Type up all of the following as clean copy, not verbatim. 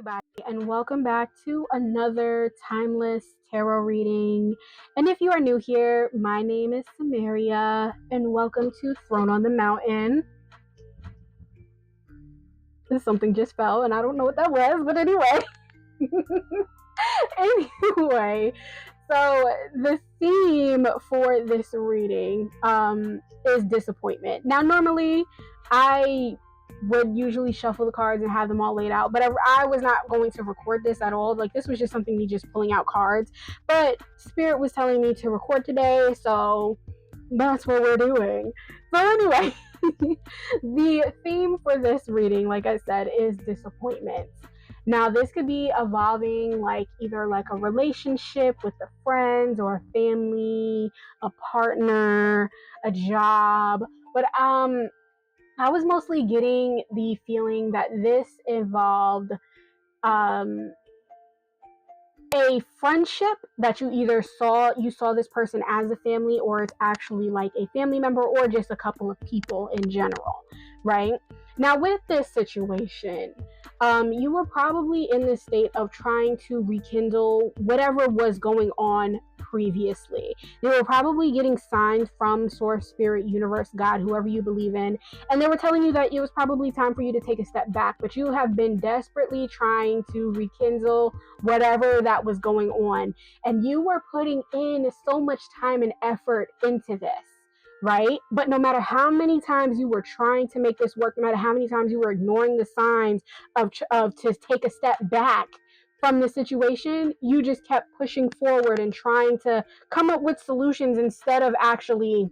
everybody, and welcome back to another timeless tarot reading. And if you are new here, my name is Samaria, and welcome to Throne on the Mountain. Something just fell, and I don't know what that was, but anyway. Anyway, so the theme for this reading is disappointment. Now, normally, I would usually shuffle the cards and have them all laid out, but I was not going to record this at all. Like, this was just something me just pulling out cards, but Spirit was telling me to record today, so that's what we're doing. So anyway, the theme for this reading, like I said, is disappointment. Now, this could be evolving like either like a relationship with a friend or a family, a partner, a job, but I was mostly getting the feeling that this involved a friendship that you saw this person as a family, or it's actually like a family member or just a couple of people in general, right? Now, with this situation, you were probably in the state of trying to rekindle whatever was going on previously. They were probably getting signs from Source, Spirit, Universe, God, whoever you believe in, and they were telling you that it was probably time for you to take a step back, but you have been desperately trying to rekindle whatever that was going on, and you were putting in so much time and effort into this, right? But no matter how many times you were trying to make this work, no matter how many times you were ignoring the signs of to take a step back from the situation, you just kept pushing forward and trying to come up with solutions instead of actually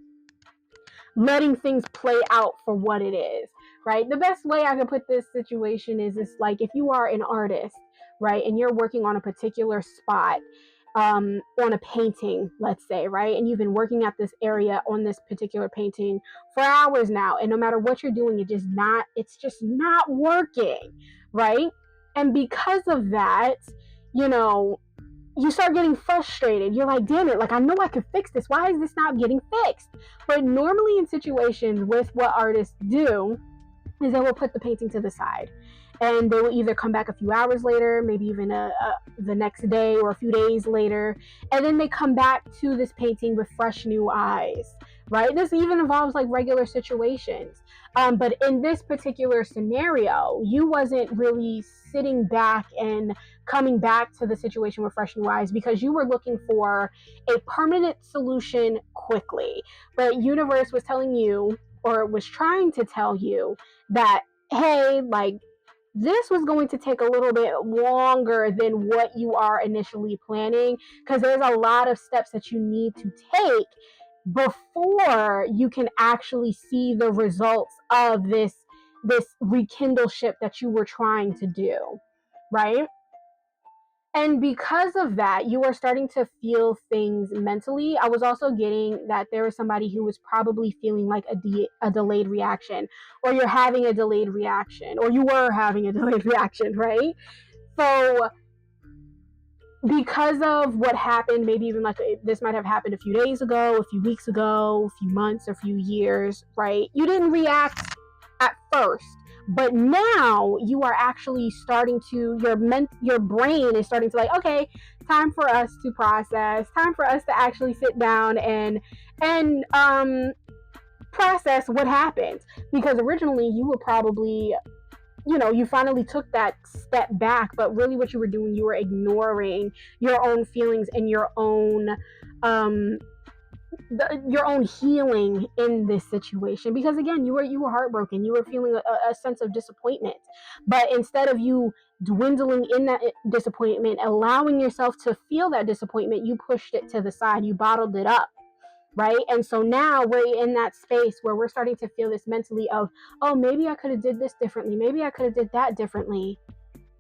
letting things play out for what it is, right? The best way I can put this situation is this: like, if you are an artist, right, and you're working on a particular spot, on a painting, let's say, right, and you've been working at this area on this particular painting for hours now, and no matter what you're doing, it's just not working, right? And because of that, you start getting frustrated. You're like, damn it, like, I know I can fix this. Why is this not getting fixed? But normally in situations with what artists do is they will put the painting to the side, and they will either come back a few hours later, maybe even the next day or a few days later, and then they come back to this painting with fresh new eyes, right? This even involves like regular situations, but in this particular scenario, you wasn't really sitting back and coming back to the situation with fresh new eyes because you were looking for a permanent solution quickly. But universe was telling you, or was trying to tell you, that, hey, like, this was going to take a little bit longer than what you are initially planning, because there's a lot of steps that you need to take before you can actually see the results of this rekindle-ship that you were trying to do, right? And because of that, you are starting to feel things mentally. I was also getting that there was somebody who was probably feeling like a delayed reaction, or you're having a delayed reaction, or you were having a delayed reaction, right? So because of what happened, maybe even like this might have happened a few days ago, a few weeks ago, a few months, a few years, right? You didn't react at first, but now you are actually starting to, your brain is starting to, like, okay, time for us to process, time for us to actually sit down and process what happened. Because originally you were probably, you finally took that step back, but really what you were doing, you were ignoring your own feelings and your own healing in this situation, because again, you were heartbroken, you were feeling a sense of disappointment, but instead of you dwindling in that disappointment, allowing yourself to feel that disappointment, you pushed it to the side, you bottled it up, right? And so now we're in that space where we're starting to feel this mentally of, oh, maybe I could have did this differently, maybe I could have did that differently,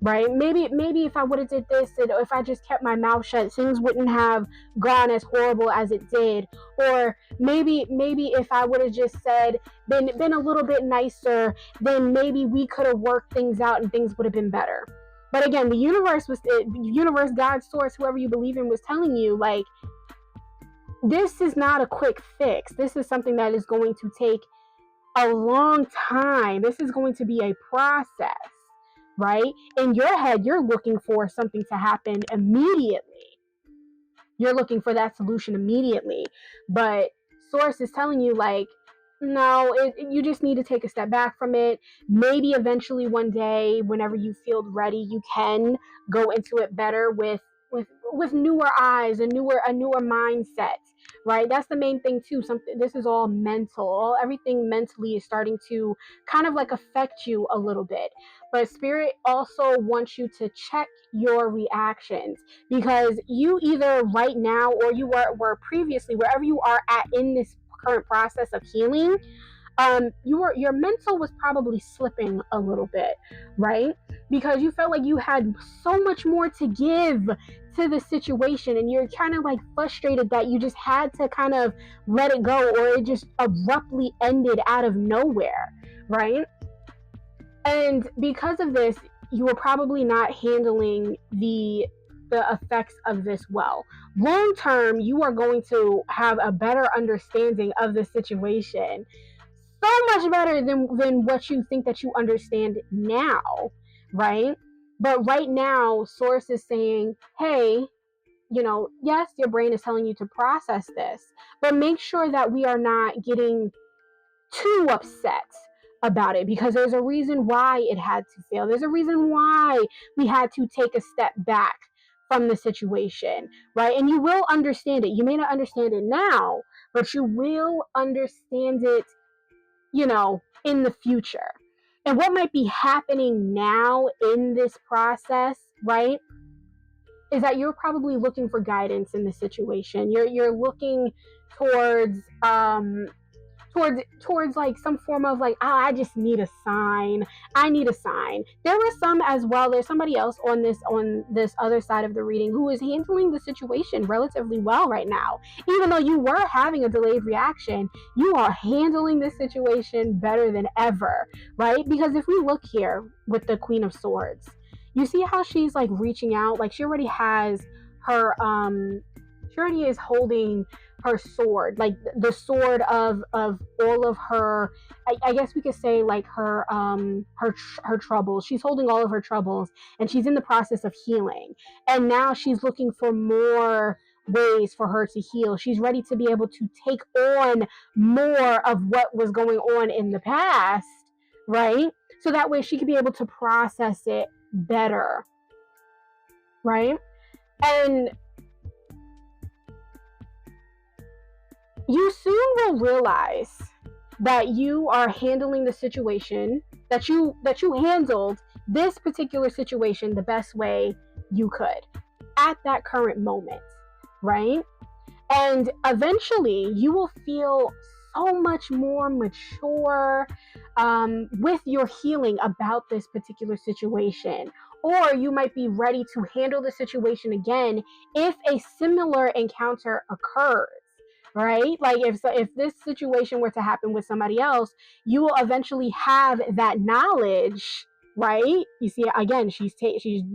right? Maybe if I would have did this, or if I just kept my mouth shut, things wouldn't have gone as horrible as it did. Or maybe if I would have just said, been a little bit nicer, then maybe we could have worked things out and things would have been better. But again, the universe, God, Source, whoever you believe in, was telling you, like, this is not a quick fix. This is something that is going to take a long time. This is going to be a process, right? In your head, you're looking for something to happen immediately. You're looking for that solution immediately. But source is telling you, like, no, you just need to take a step back from it. Maybe eventually one day, whenever you feel ready, you can go into it better with newer eyes, a newer mindset, right? That's the main thing too. Something, this is all mental. Everything mentally is starting to kind of like affect you a little bit. But spirit also wants you to check your reactions, because you either right now, or you were previously, wherever you are at in this current process of healing, your mental was probably slipping a little bit, right? Because you felt like you had so much more to give to the situation, and you're kind of like frustrated that you just had to kind of let it go, or it just abruptly ended out of nowhere, right? And because of this, you were probably not handling the effects of this well. Long term, you are going to have a better understanding of the situation, so much better than what you think that you understand now, right? But right now, source is saying, hey, yes, your brain is telling you to process this, but make sure that we are not getting too upset about it, because there's a reason why it had to fail. There's a reason why we had to take a step back from the situation, right? And you will understand it. You may not understand it now, but you will understand it, in the future. And what might be happening now in this process, right, is that you're probably looking for guidance in the situation. You're looking towards towards like some form of like, I just need a sign. I need a sign. There were some as well. There's somebody else on this other side of the reading who is handling the situation relatively well right now. Even though you were having a delayed reaction, you are handling this situation better than ever, right? Because if we look here with the Queen of Swords, you see how she's like reaching out, like she already has her she already is holding her sword, like the sword of all of her, I guess we could say like her troubles. She's holding all of her troubles, and she's in the process of healing, and now she's looking for more ways for her to heal. She's ready to be able to take on more of what was going on in the past, right? So that way she could be able to process it better, right? And you soon will realize that you are handling the situation, that you handled this particular situation the best way you could at that current moment, right? And eventually you will feel so much more mature with your healing about this particular situation. Or you might be ready to handle the situation again if a similar encounter occurs, right? Like if this situation were to happen with somebody else, you will eventually have that knowledge, right? You see, again, she's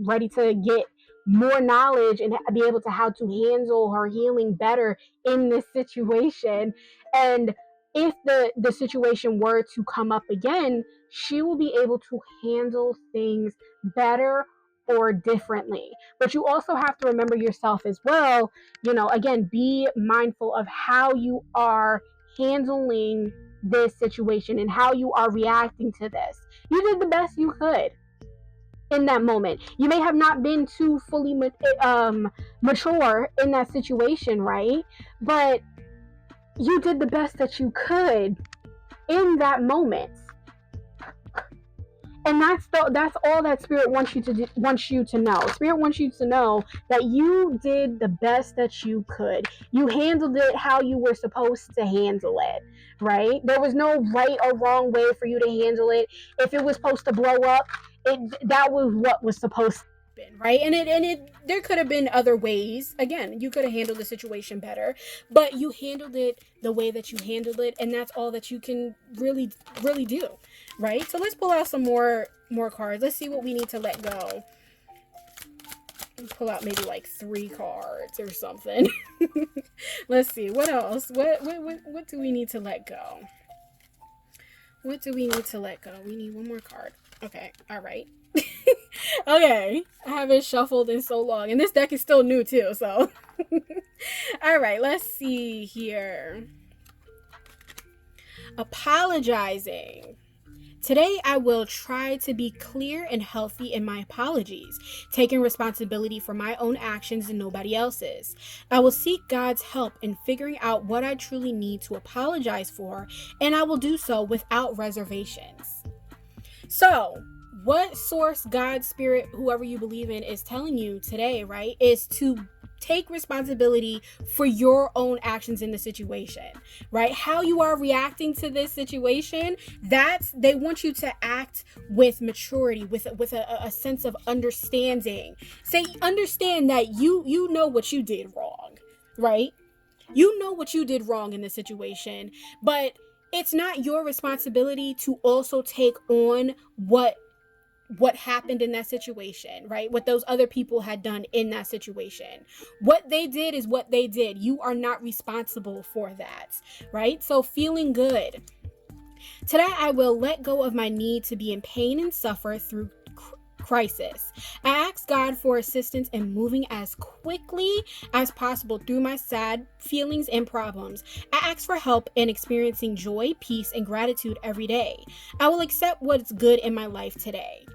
ready to get more knowledge and be able to how to handle her healing better in this situation. And if the situation were to come up again, she will be able to handle things better or differently. But you also have to remember yourself as well. Again, be mindful of how you are handling this situation and how you are reacting to this. You did the best you could in that moment. You may have not been too fully mature in that situation, right? But you did the best that you could in that moment. And that's all that spirit wants you to know. Spirit wants you to know that you did the best that you could. You handled it how you were supposed to handle it, right? There was no right or wrong way for you to handle it. If it was supposed to blow up, that was what was supposed to happen, right? And there could have been other ways. Again, you could have handled the situation better, but you handled it the way that you handled it, and that's all that you can really really do, right? So let's pull out some more cards. Let's see what we need to let go. Pull out maybe like 3 cards or something. Let's see what else. What do we need to let go? What do we need to let go? We need one more card. Okay, all right. Okay, I haven't shuffled in so long, and this deck is still new too, so. All right, let's see here. Apologizing. Today, I will try to be clear and healthy in my apologies, taking responsibility for my own actions and nobody else's. I will seek God's help in figuring out what I truly need to apologize for, and I will do so without reservations. So, what source, God, spirit, whoever you believe in, is telling you today, right, is to take responsibility for your own actions in the situation, right? How you are reacting to this situation, they want you to act with maturity, with a sense of understanding. Understand that you know what you did wrong, right? You know what you did wrong in the situation, but it's not your responsibility to also take on what happened in that situation, right? What those other people had done in that situation. What they did is what they did. You are not responsible for that, right? So feeling good. Today, I will let go of my need to be in pain and suffer through crisis. I ask God for assistance in moving as quickly as possible through my sad feelings and problems. I ask for help in experiencing joy, peace, and gratitude every day. I will accept what's good in my life today.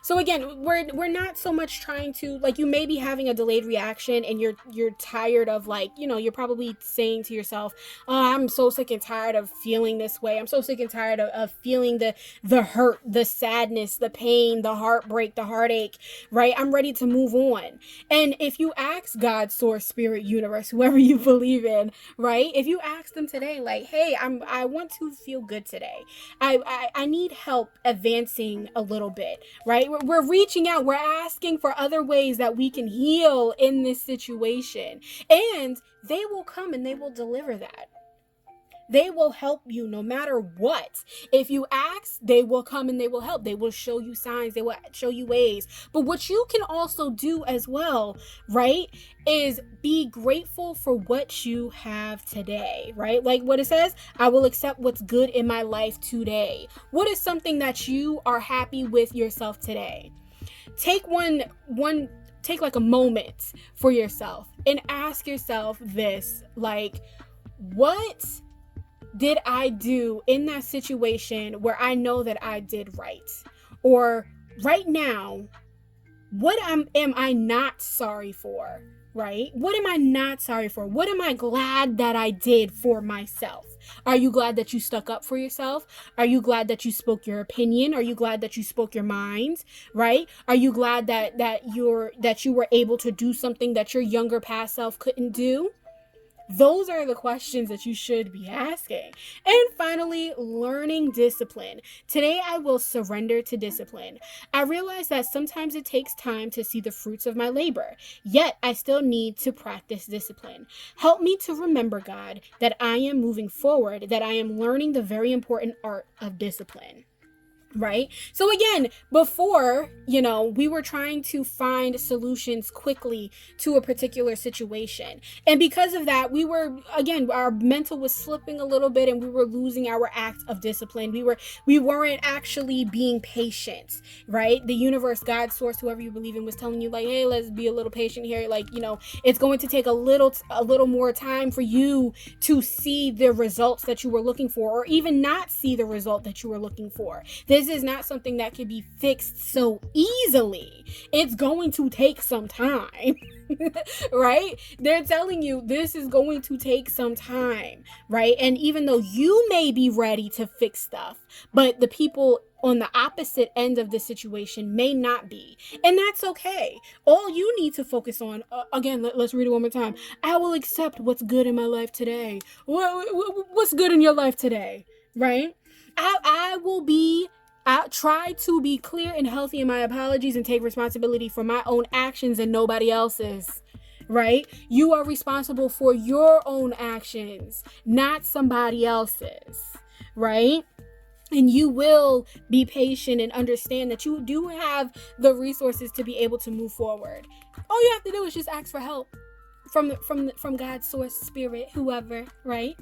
So again, we're not so much trying to, like, you may be having a delayed reaction and you're tired of, like, you're probably saying to yourself, oh, I'm so sick and tired of feeling this way. I'm so sick and tired of feeling the hurt, the sadness, the pain, the heartbreak, the heartache, right? I'm ready to move on. And if you ask God, source, spirit, universe, whoever you believe in, right? If you ask them today, like, hey, I want to feel good today. I need help advancing a little bit, right? We're reaching out. We're asking for other ways that we can heal in this situation. And they will come and they will deliver that. They will help you no matter what. If you ask, they will come and they will help. They will show you signs. They will show you ways. But what you can also do as well, right, is be grateful for what you have today, right? Like what it says, I will accept what's good in my life today. What is something that you are happy with yourself today? Take take like a moment for yourself and ask yourself this, like, what did I do in that situation where I know that I did right? Or right now, what am I not sorry for, right? What am I not sorry for? What am I glad that I did for myself? Are you glad that you stuck up for yourself? Are you glad that you spoke your opinion? Are you glad that you spoke your mind, right? Are you glad that you were able to do something that your younger past self couldn't do? Those are the questions that you should be asking. And finally, learning discipline. Today, I will surrender to discipline. I realize that sometimes it takes time to see the fruits of my labor, yet I still need to practice discipline. Help me to remember, God, that I am moving forward, that I am learning the very important art of discipline. Right? So again, before, we were trying to find solutions quickly to a particular situation. And because of that, our mental was slipping a little bit and we were losing our act of discipline. We weren't actually being patient, right? The universe, God, source, whoever you believe in, was telling you, like, hey, let's be a little patient here. Like, it's going to take a little more time for you to see the results that you were looking for, or even not see the result that you were looking for. This is not something that can be fixed so easily. It's going to take some time. Right? They're telling you this is going to take some time, right? And even though you may be ready to fix stuff, but the people on the opposite end of the situation may not be. And that's okay. All you need to focus on, again, let's read it one more time. I will accept what's good in my life today. What's good in your life today, right? I'll try to be clear and healthy in my apologies and take responsibility for my own actions and nobody else's, right? You are responsible for your own actions, not somebody else's, right? And you will be patient and understand that you do have the resources to be able to move forward. All you have to do is just ask for help from God's source, spirit, whoever, right?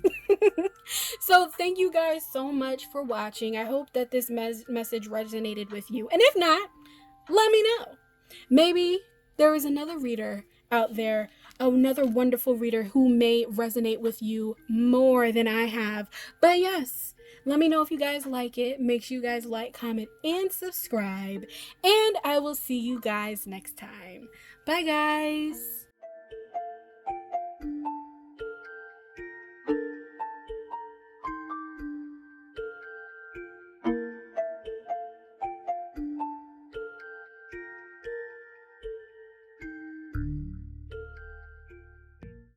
So thank you guys so much for watching. I hope that this message resonated with you. And if not, let me know. Maybe there is another reader out there, another wonderful reader who may resonate with you more than I have. But yes, let me know if you guys like it. Make sure you guys like, comment, and subscribe. And I will see you guys next time. Bye, guys.